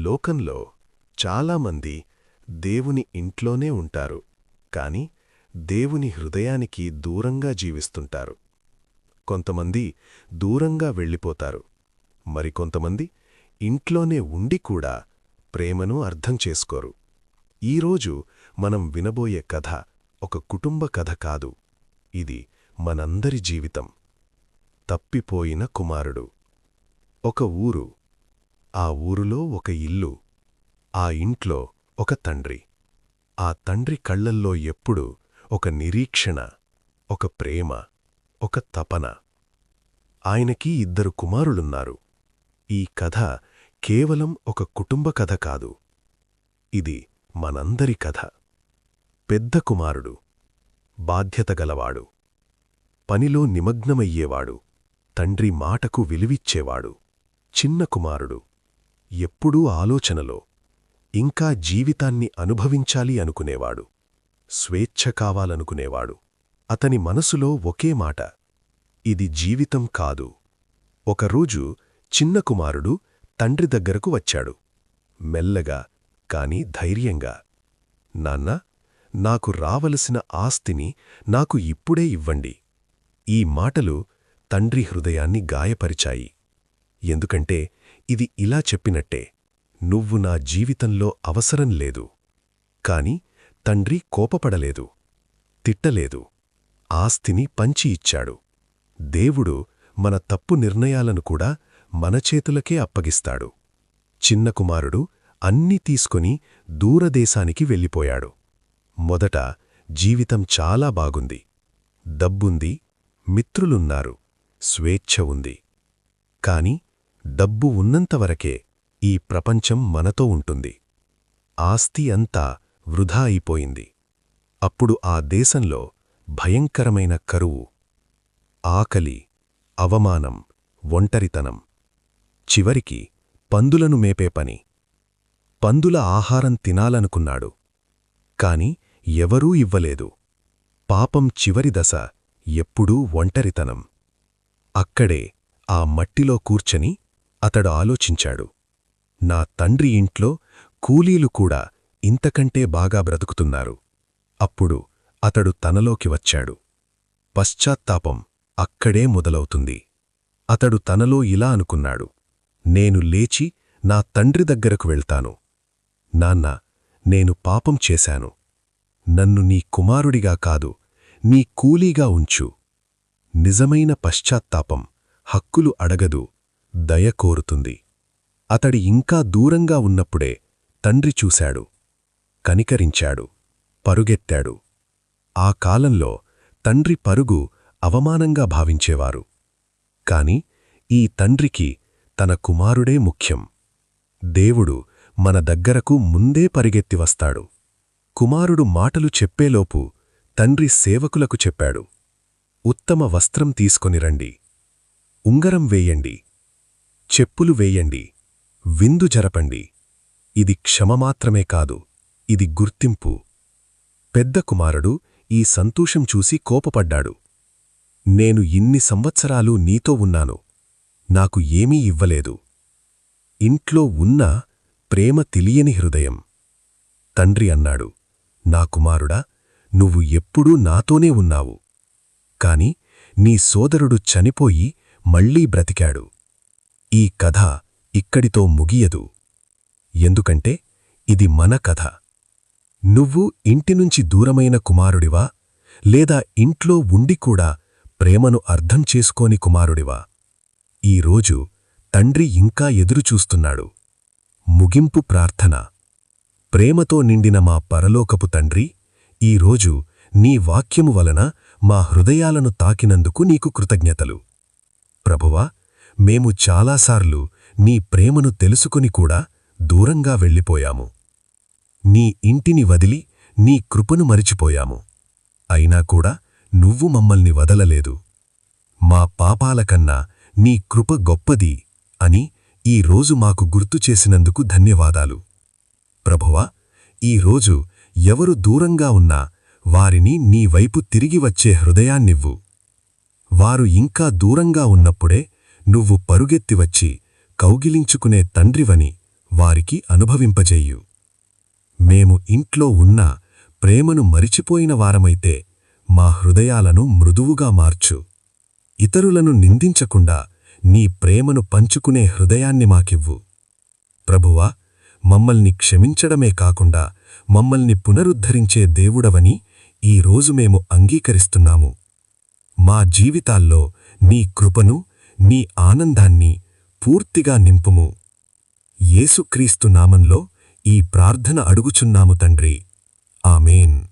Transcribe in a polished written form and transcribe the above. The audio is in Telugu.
లోకంలో చాలామంది దేవుని ఇంట్లోనే ఉంటారు, కాని దేవుని హృదయానికి దూరంగా జీవిస్తుంటారు. కొంతమంది దూరంగా వెళ్ళిపోతారు, మరికొంతమంది ఇంట్లోనే ఉండి కూడా ప్రేమను అర్థం చేసుకోరు. ఈరోజు మనం వినబోయే కథ ఒక కుటుంబ కథ కాదు, ఇది మనందరి జీవితం. తప్పిపోయిన కుమారుడు. ఒక ఊరు. ఆ ఊరులో ఒక ఇల్లు. ఆ ఇంట్లో ఒక తండ్రి. ఆ తండ్రి కళ్లల్లో ఎప్పుడూ ఒక నిరీక్షణ, ఒక ప్రేమ, ఒక తపన. ఆయనకి 2 కుమారులున్నారు. ఈ కథ కేవలం ఒక కుటుంబ కథ కాదు, ఇది మనందరి కథ. పెద్ద కుమారుడు బాధ్యతగలవాడు, పనిలో నిమగ్నమయ్యేవాడు, తండ్రి మాటకు విలువిచ్చేవాడు. చిన్న కుమారుడు ఎప్పుడూ ఆలోచనలో, ఇంకా జీవితాన్ని అనుభవించాలి అనుకునేవాడు, స్వేచ్ఛ కావాలనుకునేవాడు. అతని మనసులో ఒకే మాట, ఇది జీవితం కాదు. ఒకరోజు చిన్న కుమారుడు తండ్రి దగ్గరకు వచ్చాడు, మెల్లగా కాని ధైర్యంగా. నాన్నా, నాకు రావలసిన ఆస్తిని నాకు ఇప్పుడే ఇవ్వండి. ఈ మాటలు తండ్రి హృదయాన్ని గాయపరిచాయి. ఎందుకంటే ఇది ఇలా చెప్పినట్టే, నువ్వు నా జీవితంలో అవసరం లేదు. కాని తండ్రి కోపపడలేదు, తిట్టలేదు, ఆస్తిని పంచి ఇచ్చాడు. దేవుడు మన తప్పు నిర్ణయాలను కూడా మన చేతులకే అప్పగిస్తాడు. చిన్న కుమారుడు అన్నీ తీసుకొని దూరదేశానికి వెళ్ళిపోయాడు. మొదట జీవితం చాలా బాగుంది. డబ్బుంది, మిత్రులున్నారు, స్వేచ్ఛ ఉంది. కాని డబ్బు ఉన్నంతవరకే ఈ ప్రపంచం మనతో ఉంటుంది. ఆస్తి అంతా వృధా అయిపోయింది. అప్పుడు ఆ దేశంలో భయంకరమైన కరువు, ఆకలి, అవమానం, ఒంటరితనం. చివరికి పందులను మేపే పని. పందుల ఆహారం తినాలనుకున్నాడు, కాని ఎవరూ ఇవ్వలేదు. పాపం చివరి దశ ఎప్పుడూ ఒంటరితనం. అక్కడే ఆ మట్టిలో కూర్చని అతడు ఆలోచించాడు, నా తండ్రి ఇంట్లో కూలీలు కూడా ఇంతకంటే బాగా బ్రతుకుతున్నారు. అప్పుడు అతడు తనలోకి వచ్చాడు. పశ్చాత్తాపం అక్కడే మొదలవుతుంది. అతడు తనలో ఇలా అనుకున్నాడు, నేను లేచి నా తండ్రి దగ్గరకు వెళ్తాను. నాన్నా, నేను పాపం చేశాను. నన్ను నీ కుమారుడిగా కాదు, నీ కూలీగా ఉంచు. నిజమైన పశ్చాత్తాపం హక్కులు అడగదు, దయ కోరుతుంది. అతడి ఇంకా దూరంగా ఉన్నప్పుడే తండ్రి చూశాడు, కనికరించాడు, పరుగెత్తాడు. ఆ కాలంలో తండ్రి పరుగు అవమానంగా భావించేవారు. కాని ఈ తండ్రికి తన కుమారుడే ముఖ్యం. దేవుడు మన దగ్గరకు ముందే పరిగెత్తి వస్తాడు. కుమారుడు మాటలు చెప్పేలోపు తండ్రి సేవకులకు చెప్పాడు, ఉత్తమ వస్త్రం తీసుకొని రండి, ఉంగరం వేయండి, చెప్పులు వేయండి, విందు జరపండి. ఇది క్షమమాత్రమే కాదు, ఇది గుర్తింపు. పెద్ద కుమారుడు ఈ సంతోషం చూసి కోపపడ్డాడు. నేను ఇన్ని సంవత్సరాలు నీతో ఉన్నాను, నాకు ఏమీ ఇవ్వలేదు. ఇంట్లో ఉన్న ప్రేమ తెలియని హృదయం. తండ్రి అన్నాడు, నా కుమారుడా, నువ్వు ఎప్పుడూ నాతోనే ఉన్నావు. కాని నీ సోదరుడు చనిపోయి మళ్లీ బ్రతికాడు. ఈ కథ ఇక్కడితో ముగియదు. ఎందుకంటే ఇది మన కథ. నువ్వు ఇంటినుంచి దూరమైన కుమారుడివా, లేదా ఇంట్లో ఉండి కూడా ప్రేమను అర్థం చేసుకోని కుమారుడివా? ఈరోజు తండ్రి ఇంకా ఎదురుచూస్తున్నాడు. ముగింపు ప్రార్థన. ప్రేమతో నిండిన మా పరలోకపు తండ్రి, ఈరోజు నీ వాక్యము వలన మా హృదయాలను తాకినందుకు నీకు కృతజ్ఞతలు. ప్రభువా, మేము చాలాసార్లు నీ ప్రేమను తెలుసుకొని కూడా దూరంగా వెళ్ళిపోయాము. నీ ఇంటిని వదిలి నీ కృపను మరిచిపోయాము. అయినా కూడా నువ్వు మమ్మల్ని వదలలేదు. మా పాపాలకన్నా నీ కృప గొప్పది అని ఈరోజు మాకు గుర్తుచేసినందుకు ధన్యవాదాలు. ప్రభువా, ఈరోజు ఎవరు దూరంగా ఉన్నా వారిని నీ వైపు తిరిగి వచ్చే హృదయాన్నివ్వు. వారు ఇంకా దూరంగా ఉన్నప్పుడే నువ్వు పరుగెత్తి వచ్చి కౌగిలించుకునే తండ్రివని వారికి అనుభవింపజెయ్యు. మేము ఇంట్లో ఉన్న ప్రేమను మరిచిపోయిన వారమైతే మా హృదయాలను మృదువుగా మార్చు. ఇతరులను నిందించకుండా నీ ప్రేమను పంచుకునే హృదయాన్ని మాకివ్వు. ప్రభువా, మమ్మల్ని క్షమించడమే కాకుండా మమ్మల్ని పునరుద్ధరించే దేవుడవని ఈరోజు మేము అంగీకరిస్తున్నాము. మా జీవితాల్లో నీ కృపను, నీ ఆనందాన్ని పూర్తిగా నింపుము. యేసుక్రీస్తు నామంలో ఈ ప్రార్థన అడుగుచున్నాము తండ్రి. ఆమేన్.